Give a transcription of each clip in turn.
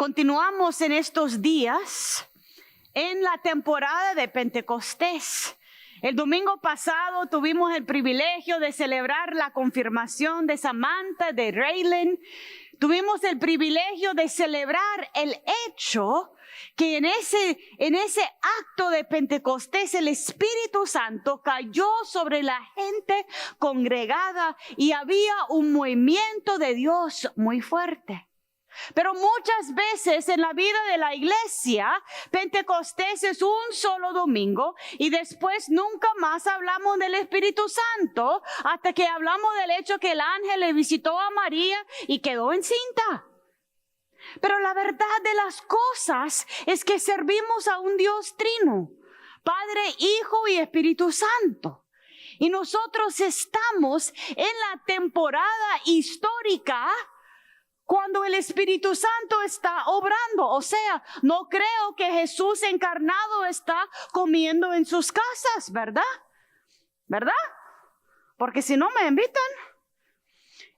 Continuamos en estos días en la temporada de Pentecostés. El domingo pasado tuvimos el privilegio de celebrar la confirmación de Samantha, de Raylan. Tuvimos el privilegio de celebrar el hecho que en ese acto de Pentecostés el Espíritu Santo cayó sobre la gente congregada y había un movimiento de Dios muy fuerte. Pero muchas veces en la vida de la iglesia, Pentecostés es un solo domingo y después nunca más hablamos del Espíritu Santo hasta que hablamos del hecho que el ángel le visitó a María y quedó encinta. Pero la verdad de las cosas es que servimos a un Dios trino, Padre, Hijo y Espíritu Santo. Y nosotros estamos en la temporada histórica cuando el Espíritu Santo está obrando. O sea, no creo que Jesús encarnado está comiendo en sus casas, ¿verdad? ¿Verdad? Porque si no me invitan.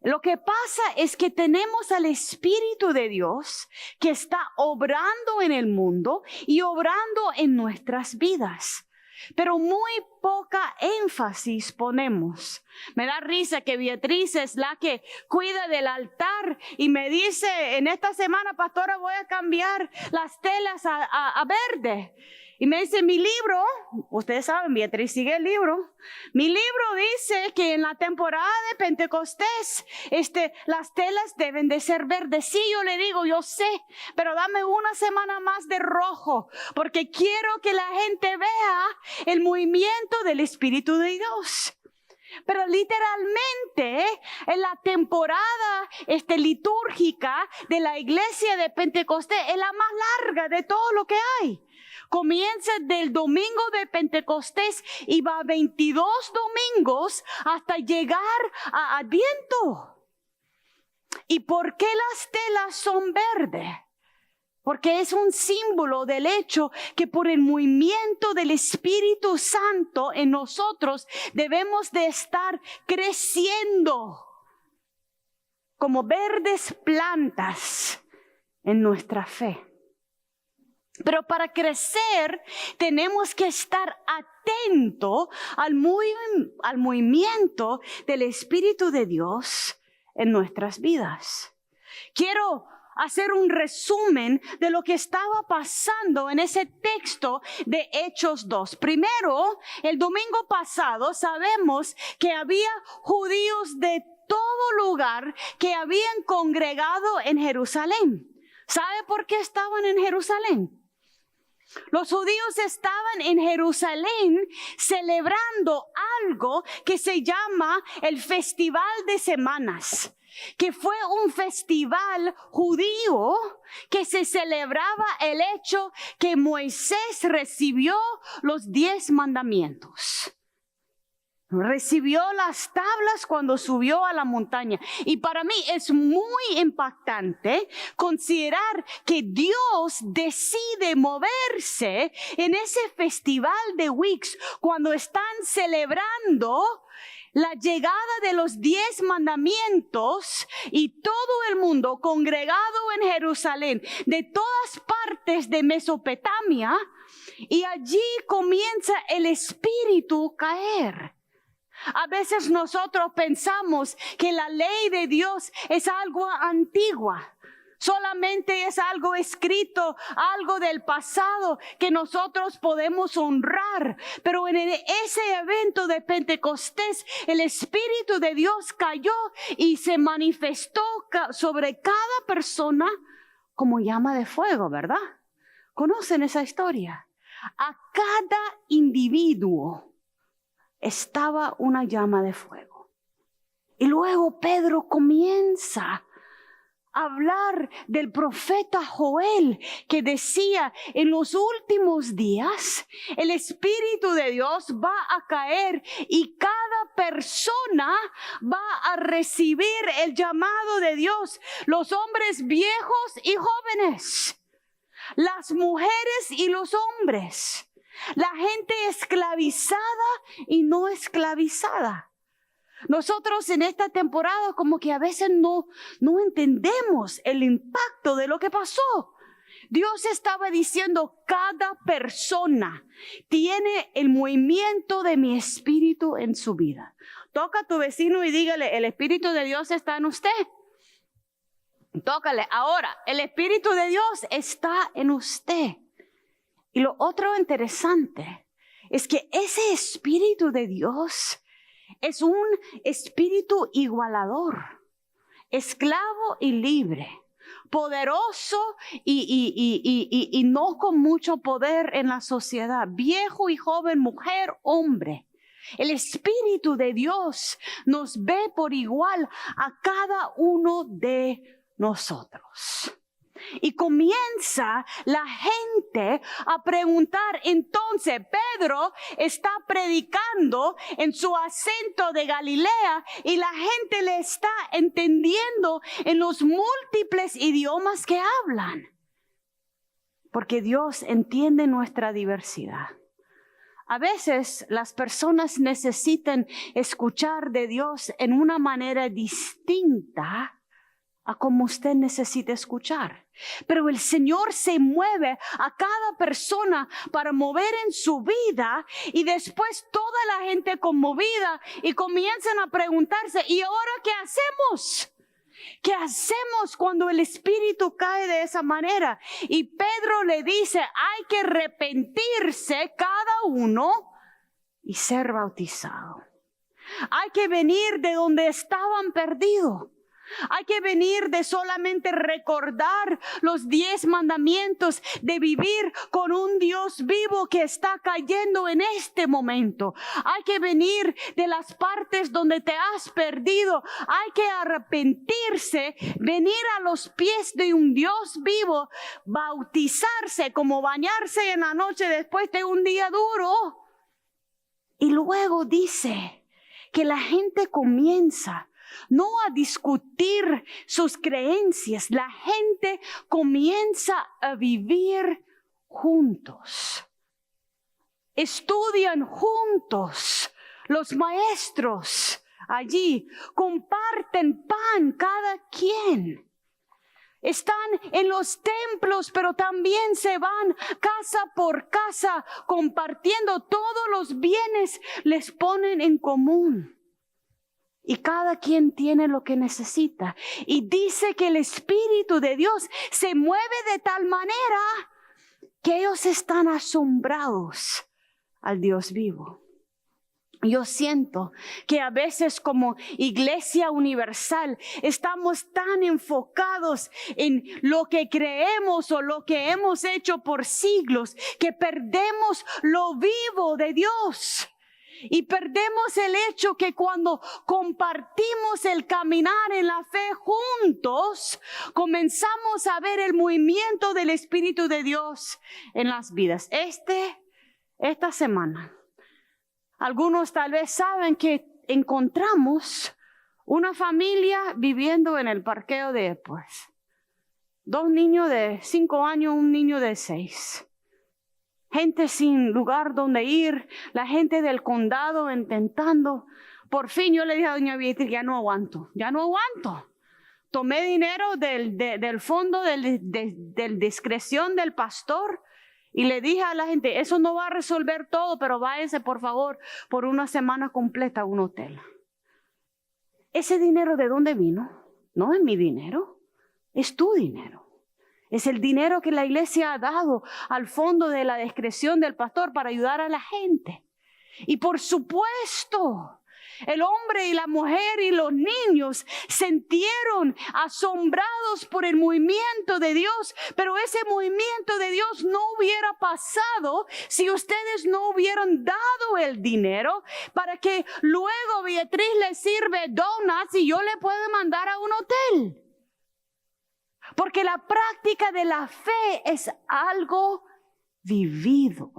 Lo que pasa es que tenemos al Espíritu de Dios que está obrando en el mundo y obrando en nuestras vidas. Pero muy poca énfasis ponemos. Me da risa que Beatriz es la que cuida del altar y me dice, en esta semana, pastora, voy a cambiar las telas a verde. Y me dice, mi libro, ustedes saben, Beatriz sigue el libro. Mi libro dice que en la temporada de Pentecostés, las telas deben de ser verdes. Sí, yo le digo, yo sé, pero dame una semana más de rojo, porque quiero que la gente vea el movimiento del Espíritu de Dios. Pero literalmente en la temporada litúrgica de la iglesia de Pentecostés es la más larga de todo lo que hay. Comienza del domingo de Pentecostés y va 22 domingos hasta llegar a Adviento. ¿Y por qué las telas son verdes? Porque es un símbolo del hecho que por el movimiento del Espíritu Santo en nosotros debemos de estar creciendo como verdes plantas en nuestra fe. Pero para crecer tenemos que estar atentos al movimiento del Espíritu de Dios en nuestras vidas. Quiero hacer un resumen de lo que estaba pasando en ese texto de Hechos 2. Primero, el domingo pasado sabemos que había judíos de todo lugar que habían congregado en Jerusalén. ¿Sabe por qué estaban en Jerusalén? Los judíos estaban en Jerusalén celebrando algo que se llama el Festival de Semanas, que fue un festival judío que se celebraba el hecho que Moisés recibió los 10 mandamientos. Recibió las tablas cuando subió a la montaña. Y para mí es muy impactante considerar que Dios decide moverse en ese festival de Weeks cuando están celebrando la llegada de los 10 mandamientos y todo el mundo congregado en Jerusalén, de todas partes de Mesopotamia, y allí comienza el Espíritu caer. A veces nosotros pensamos que la ley de Dios es algo antigua. Solamente es algo escrito, algo del pasado que nosotros podemos honrar. Pero en ese evento de Pentecostés, el Espíritu de Dios cayó y se manifestó sobre cada persona como llama de fuego, ¿verdad? ¿Conocen esa historia? A cada individuo estaba una llama de fuego. Y luego Pedro comienza a hablar del profeta Joel, que decía, en los últimos días el Espíritu de Dios va a caer y cada persona va a recibir el llamado de Dios, los hombres viejos y jóvenes, las mujeres y los hombres, la gente esclavizada y no esclavizada, Nosotros en esta temporada como que a veces no entendemos el impacto de lo que pasó. Dios estaba diciendo, cada persona tiene el movimiento de mi espíritu en su vida. Toca a tu vecino y dígale, el espíritu de Dios está en usted. Tócale. Ahora, el espíritu de Dios está en usted. Y lo otro interesante es que ese espíritu de Dios es un espíritu igualador, esclavo y libre, poderoso y no con mucho poder en la sociedad, viejo y joven, mujer, hombre. El Espíritu de Dios nos ve por igual a cada uno de nosotros. Y comienza la gente a preguntar. Entonces Pedro está predicando en su acento de Galilea y la gente le está entendiendo en los múltiples idiomas que hablan. Porque Dios entiende nuestra diversidad. A veces las personas necesitan escuchar de Dios en una manera distinta a como usted necesita escuchar. Pero el Señor se mueve a cada persona para mover en su vida y después toda la gente conmovida y comienzan a preguntarse, ¿y ahora qué hacemos? ¿Qué hacemos cuando el Espíritu cae de esa manera? Y Pedro le dice, hay que arrepentirse cada uno y ser bautizado. Hay que venir de donde estaban perdidos. Hay que venir de solamente recordar los 10 mandamientos, de vivir con un Dios vivo que está cayendo en este momento. Hay que venir de las partes donde te has perdido. Hay que arrepentirse, venir a los pies de un Dios vivo, bautizarse como bañarse en la noche después de un día duro. Y luego dice que la gente comienza no a discutir sus creencias. La gente comienza a vivir juntos. Estudian juntos. Los maestros allí comparten pan cada quien. Están en los templos, pero también se van casa por casa compartiendo todos los bienes, les ponen en común. Y cada quien tiene lo que necesita. Y dice que el Espíritu de Dios se mueve de tal manera que ellos están asombrados al Dios vivo. Yo siento que a veces como Iglesia Universal estamos tan enfocados en lo que creemos o lo que hemos hecho por siglos que perdemos lo vivo de Dios. Y perdemos el hecho que cuando compartimos el caminar en la fe juntos, comenzamos a ver el movimiento del Espíritu de Dios en las vidas. Esta semana, algunos tal vez saben que encontramos una familia viviendo en el parqueo de Epworth. 2 niños de 5 años, un niño de 6. Gente sin lugar donde ir, la gente del condado intentando. Por fin yo le dije a doña Beatriz, ya no aguanto. Tomé dinero del fondo del discreción del pastor y le dije a la gente, eso no va a resolver todo, pero váyanse por favor por una semana completa a un hotel. ¿Ese dinero de dónde vino? No es mi dinero, es tu dinero. Es el dinero que la iglesia ha dado al fondo de la discreción del pastor para ayudar a la gente. Y por supuesto, el hombre y la mujer y los niños sintieron asombrados por el movimiento de Dios, pero ese movimiento de Dios no hubiera pasado si ustedes no hubieran dado el dinero para que luego Beatriz les sirve donuts y yo le puedo mandar a un hotel. Porque la práctica de la fe es algo vivido.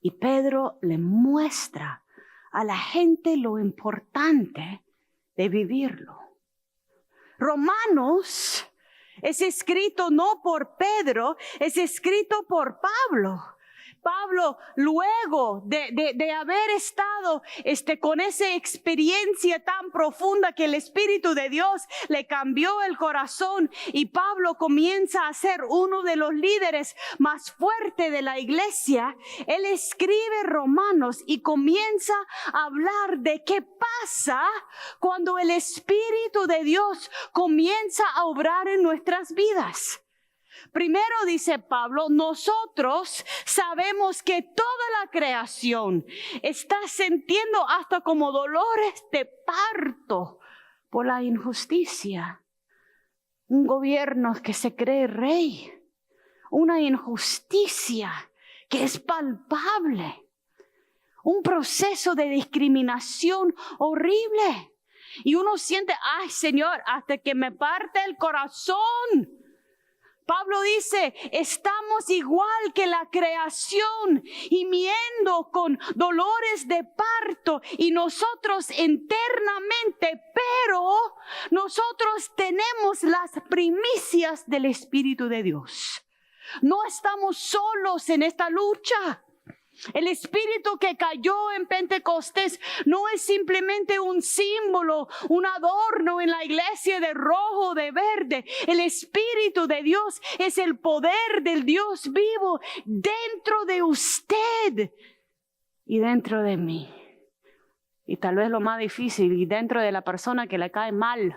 Y Pedro le muestra a la gente lo importante de vivirlo. Romanos es escrito no por Pedro, es escrito por Pablo. Pablo, luego de haber estado con esa experiencia tan profunda que el Espíritu de Dios le cambió el corazón, y Pablo comienza a ser uno de los líderes más fuertes de la iglesia, él escribe Romanos y comienza a hablar de qué pasa cuando el Espíritu de Dios comienza a obrar en nuestras vidas. Primero dice Pablo, nosotros sabemos que toda la creación está sintiendo hasta como dolores de parto por la injusticia. Un gobierno que se cree rey, una injusticia que es palpable, un proceso de discriminación horrible. Y uno siente, ay Señor, hasta que me parte el corazón. Pablo dice, estamos igual que la creación, gimiendo con dolores de parto, y nosotros internamente, pero nosotros tenemos las primicias del Espíritu de Dios. No estamos solos en esta lucha. El Espíritu que cayó en Pentecostés no es simplemente un símbolo, un adorno en la iglesia de rojo, de verde. El Espíritu de Dios es el poder del Dios vivo dentro de usted y dentro de mí. Y tal vez lo más difícil, y dentro de la persona que le cae mal,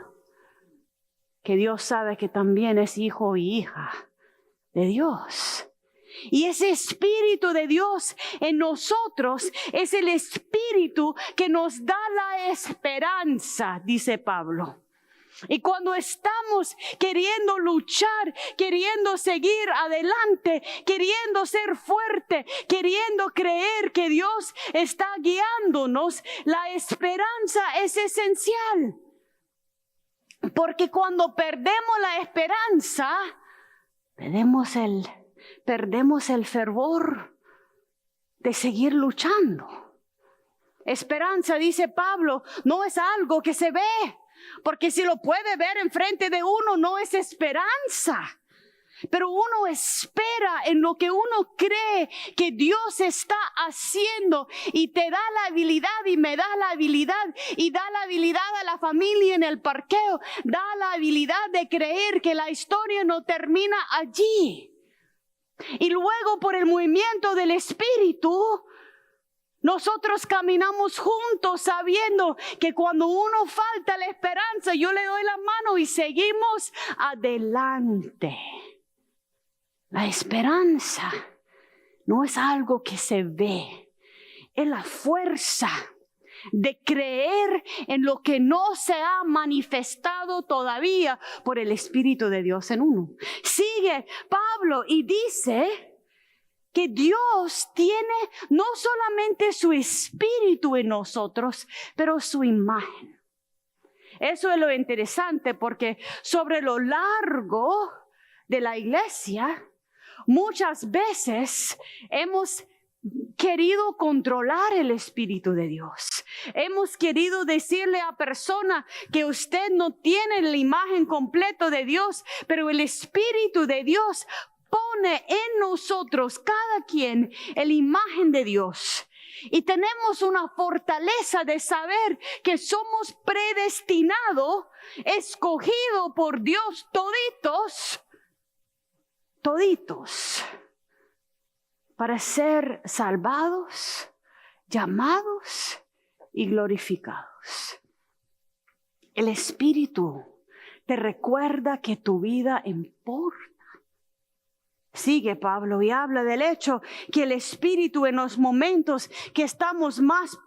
que Dios sabe que también es hijo y hija de Dios. Y ese Espíritu de Dios en nosotros es el Espíritu que nos da la esperanza, dice Pablo. Y cuando estamos queriendo luchar, queriendo seguir adelante, queriendo ser fuerte, queriendo creer que Dios está guiándonos, la esperanza es esencial. Porque cuando perdemos la esperanza, perdemos el fervor de seguir luchando. Esperanza, dice Pablo, no es algo que se ve, porque si lo puede ver enfrente de uno, no es esperanza. Pero uno espera en lo que uno cree que Dios está haciendo, y te da la habilidad y me da la habilidad y da la habilidad a la familia en el parqueo, da la habilidad de creer que la historia no termina allí. Y luego por el movimiento del Espíritu, nosotros caminamos juntos sabiendo que cuando uno falta la esperanza, yo le doy la mano y seguimos adelante. La esperanza no es algo que se ve, es la fuerza de creer en lo que no se ha manifestado todavía por el Espíritu de Dios en uno. Sigue Pablo y dice que Dios tiene no solamente su Espíritu en nosotros, pero su imagen. Eso es lo interesante, porque sobre lo largo de la iglesia, muchas veces hemos querido controlar el Espíritu de Dios. Hemos querido decirle a personas que usted no tiene la imagen completa de Dios, pero el Espíritu de Dios pone en nosotros, cada quien, la imagen de Dios. Y tenemos una fortaleza de saber que somos predestinados, escogidos por Dios toditos, para ser salvados, llamados y glorificados. El Espíritu te recuerda que tu vida importa. Sigue Pablo y habla del hecho que el Espíritu en los momentos que estamos más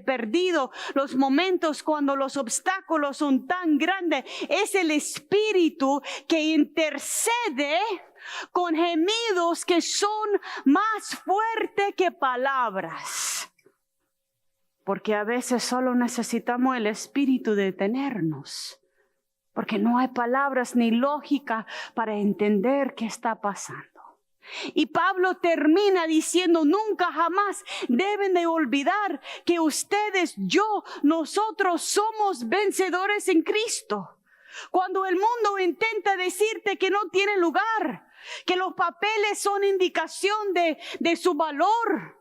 perdidos, los momentos cuando los obstáculos son tan grandes, es el Espíritu que intercede con gemidos que son más fuertes que palabras. Porque a veces solo necesitamos el Espíritu detenernos, porque no hay palabras ni lógica para entender qué está pasando. Y Pablo termina diciendo, nunca jamás deben de olvidar que ustedes, nosotros somos vencedores en Cristo. Cuando el mundo intenta decirte que no tiene lugar, que los papeles son indicación de su valor,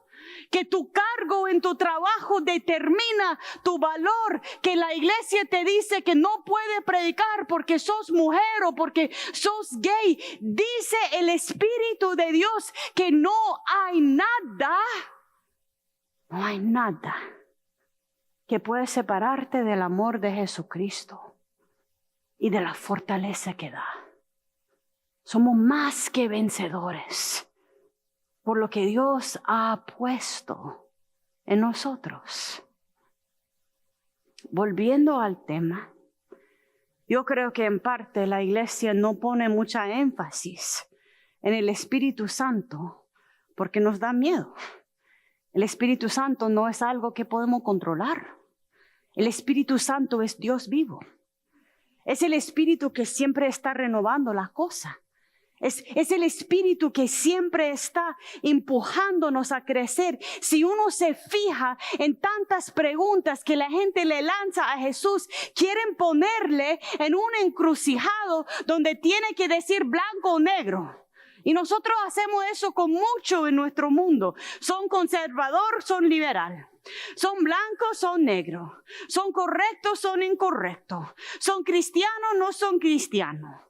que tu cargo en tu trabajo determina tu valor, que la iglesia te dice que no puede predicar porque sos mujer o porque sos gay. Dice el Espíritu de Dios que no hay nada que puede separarte del amor de Jesucristo y de la fortaleza que da. Somos más que vencedores por lo que Dios ha puesto en nosotros. Volviendo al tema, yo creo que en parte la iglesia no pone mucha énfasis en el Espíritu Santo porque nos da miedo. El Espíritu Santo no es algo que podemos controlar. El Espíritu Santo es Dios vivo. Es el Espíritu que siempre está renovando las cosas. Es el Espíritu que siempre está empujándonos a crecer. Si uno se fija en tantas preguntas que la gente le lanza a Jesús, quieren ponerle en un encrucijado donde tiene que decir blanco o negro. Y nosotros hacemos eso con mucho en nuestro mundo. Son conservador, son liberal. Son blancos, son negros. Son correctos, son incorrectos. Son cristianos, no son cristianos.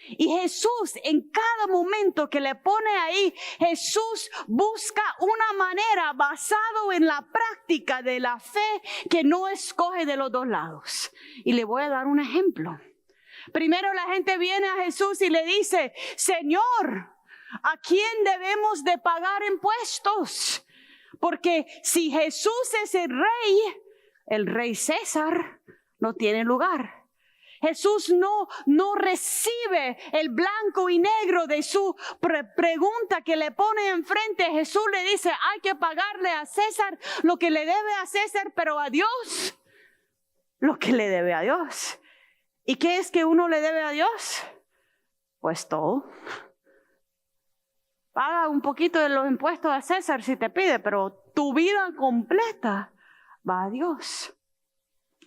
Y Jesús, en cada momento que le pone ahí, Jesús busca una manera basado en la práctica de la fe que no escoge de los dos lados. Y le voy a dar un ejemplo. Primero la gente viene a Jesús y le dice, Señor, ¿a quién debemos de pagar impuestos? Porque si Jesús es el rey César no tiene lugar. Jesús no recibe el blanco y negro de su pregunta que le pone enfrente. Jesús le dice, hay que pagarle a César lo que le debe a César, pero a Dios lo que le debe a Dios. ¿Y qué es que uno le debe a Dios? Pues todo. Paga un poquito de los impuestos a César si te pide, pero tu vida completa va a Dios.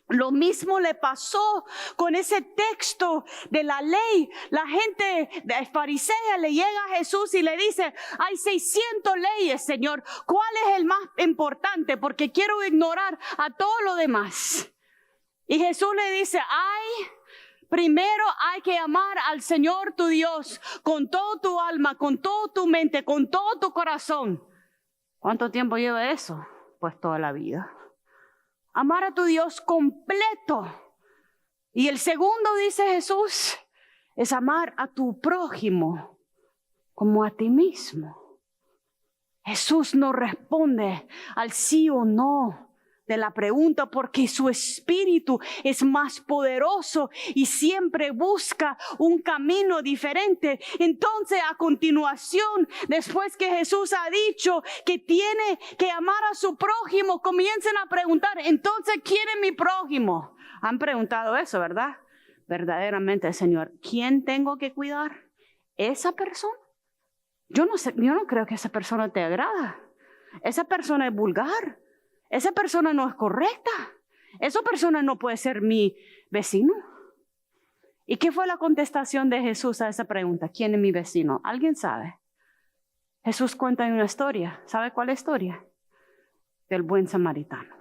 Lo mismo le pasó con ese texto de la ley. La gente farisea le llega a Jesús y le dice, hay 600 leyes, Señor. ¿Cuál es el más importante? Porque quiero ignorar a todo lo demás. Y Jesús le dice, primero hay que amar al Señor tu Dios con todo tu alma, con toda tu mente, con todo tu corazón. ¿Cuánto tiempo lleva eso? Pues toda la vida. Amar a tu Dios completo. Y el segundo, dice Jesús, es amar a tu prójimo como a ti mismo. Jesús no responde al sí o no de la pregunta porque su espíritu es más poderoso y siempre busca un camino diferente. Entonces, a continuación, después que Jesús ha dicho que tiene que amar a su prójimo, comiencen a preguntar, entonces, ¿quién es mi prójimo? Han preguntado eso, ¿verdad? Verdaderamente, Señor, ¿quién tengo que cuidar? ¿Esa persona? Yo no creo que esa persona te agrada. Esa persona es vulgar. Esa persona no es correcta. Esa persona no puede ser mi vecino. ¿Y qué fue la contestación de Jesús a esa pregunta? ¿Quién es mi vecino? ¿Alguien sabe? Jesús cuenta una historia. ¿Sabe cuál historia? Del buen samaritano.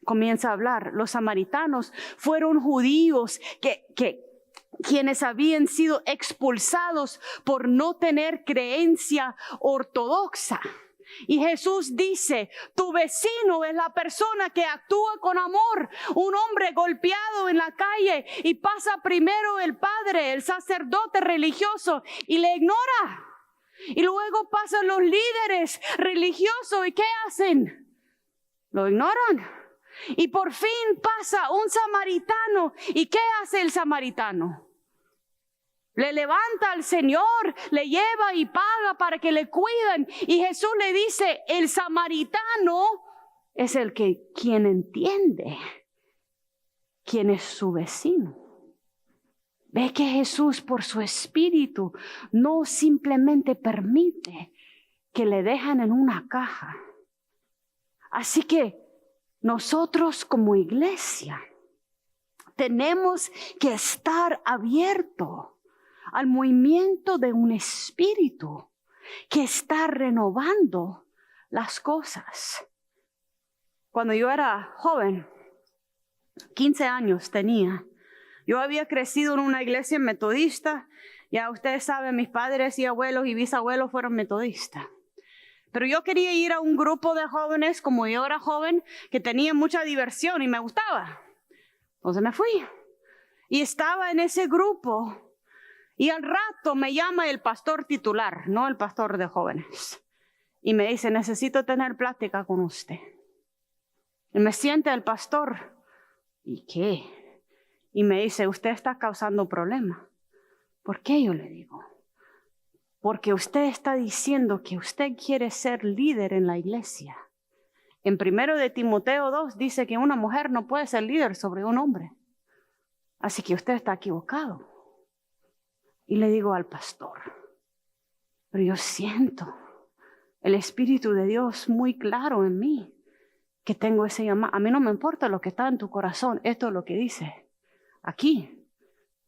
Comienza a hablar. Los samaritanos fueron judíos quienes habían sido expulsados por no tener creencia ortodoxa. Y Jesús dice, tu vecino es la persona que actúa con amor. Un hombre golpeado en la calle y pasa primero el padre, el sacerdote religioso y le ignora. Y luego pasan los líderes religiosos y ¿qué hacen? Lo ignoran. Y por fin pasa un samaritano. ¿Y qué hace el samaritano? Le levanta al Señor, le lleva y paga para que le cuiden. Y Jesús le dice, el samaritano es quien entiende quién es su vecino. Ve que Jesús por su espíritu no simplemente permite que le dejen en una caja. Así que nosotros como iglesia tenemos que estar abiertos al movimiento de un espíritu que está renovando las cosas. Cuando yo era joven, 15 años tenía, yo había crecido en una iglesia metodista. Ya ustedes saben, mis padres y abuelos y bisabuelos fueron metodistas. Pero yo quería ir a un grupo de jóvenes, como yo era joven, que tenía mucha diversión y me gustaba. Entonces me fui. Y estaba en ese grupo. Y al rato me llama el pastor titular, no el pastor de jóvenes. Y me dice, necesito tener plática con usted. Y me siente el pastor. ¿Y qué? Y me dice, usted está causando problemas. ¿Por qué? Yo le digo. Porque usted está diciendo que usted quiere ser líder en la iglesia. En 1 de Timoteo 2 dice que una mujer no puede ser líder sobre un hombre. Así que usted está equivocado. Y le digo al pastor, pero yo siento el Espíritu de Dios muy claro en mí, que tengo ese llamado. A mí no me importa lo que está en tu corazón, esto es lo que dice aquí,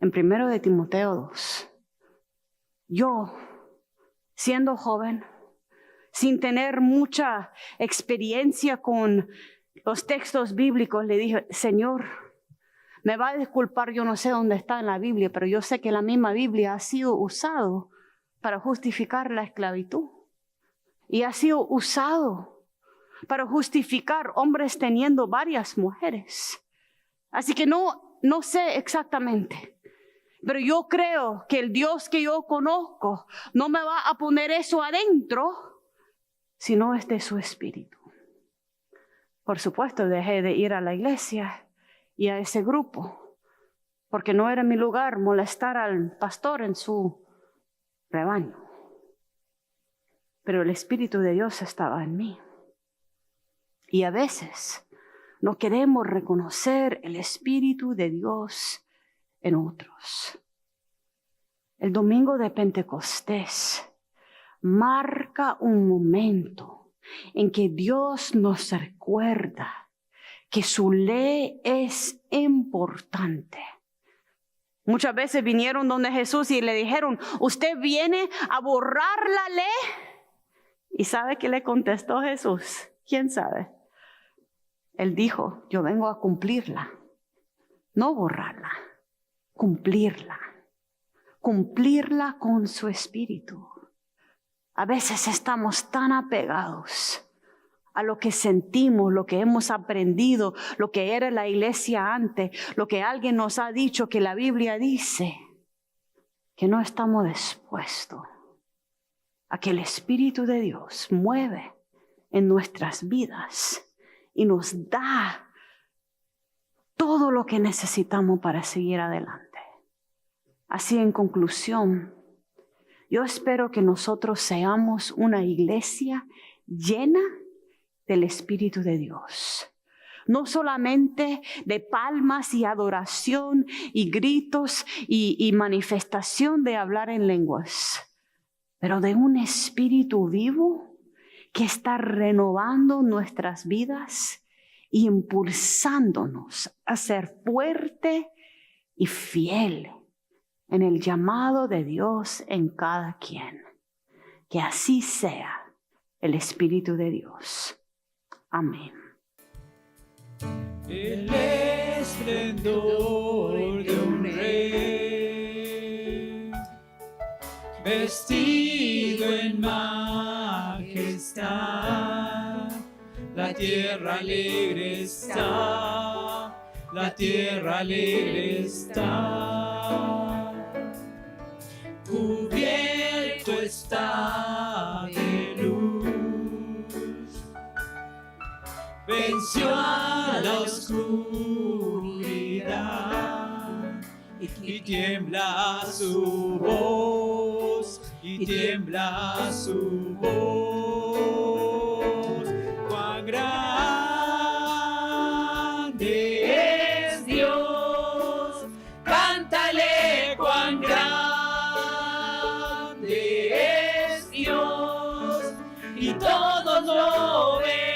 en 1 de Timoteo 2. Yo, siendo joven, sin tener mucha experiencia con los textos bíblicos, le dije, Señor, me va a disculpar, yo no sé dónde está en la Biblia, pero yo sé que la misma Biblia ha sido usado para justificar la esclavitud. Y ha sido usado para justificar hombres teniendo varias mujeres. Así que no sé exactamente. Pero yo creo que el Dios que yo conozco no me va a poner eso adentro, sino es de su espíritu. Por supuesto, dejé de ir a la iglesia y a ese grupo, porque no era mi lugar molestar al pastor en su rebaño. Pero el Espíritu de Dios estaba en mí. Y a veces no queremos reconocer el Espíritu de Dios en otros. El domingo de Pentecostés marca un momento en que Dios nos recuerda que su ley es importante. Muchas veces vinieron donde Jesús y le dijeron, ¿usted viene a borrar la ley? ¿Y sabe qué le contestó Jesús? ¿Quién sabe? Él dijo, yo vengo a cumplirla, no borrarla, cumplirla. Cumplirla con su espíritu. A veces estamos tan apegados a lo que sentimos, lo que hemos aprendido, lo que era la iglesia antes, lo que alguien nos ha dicho que la Biblia dice, que no estamos dispuestos a que el Espíritu de Dios mueve en nuestras vidas y nos da todo lo que necesitamos para seguir adelante. Así, en conclusión, yo espero que nosotros seamos una iglesia llena del Espíritu de Dios. No solamente de palmas y adoración y gritos y manifestación de hablar en lenguas, pero de un Espíritu vivo que está renovando nuestras vidas y impulsándonos a ser fuerte y fiel en el llamado de Dios en cada quien. Que así sea el Espíritu de Dios. Amén. El esplendor de un rey, vestido en majestad, la tierra alegre está, la tierra alegre está, cubierto está de luz. Venció a la oscuridad y tiembla su voz, y tiembla su voz. Cuán grande es Dios, cántale cuán grande es Dios, y todos lo ven.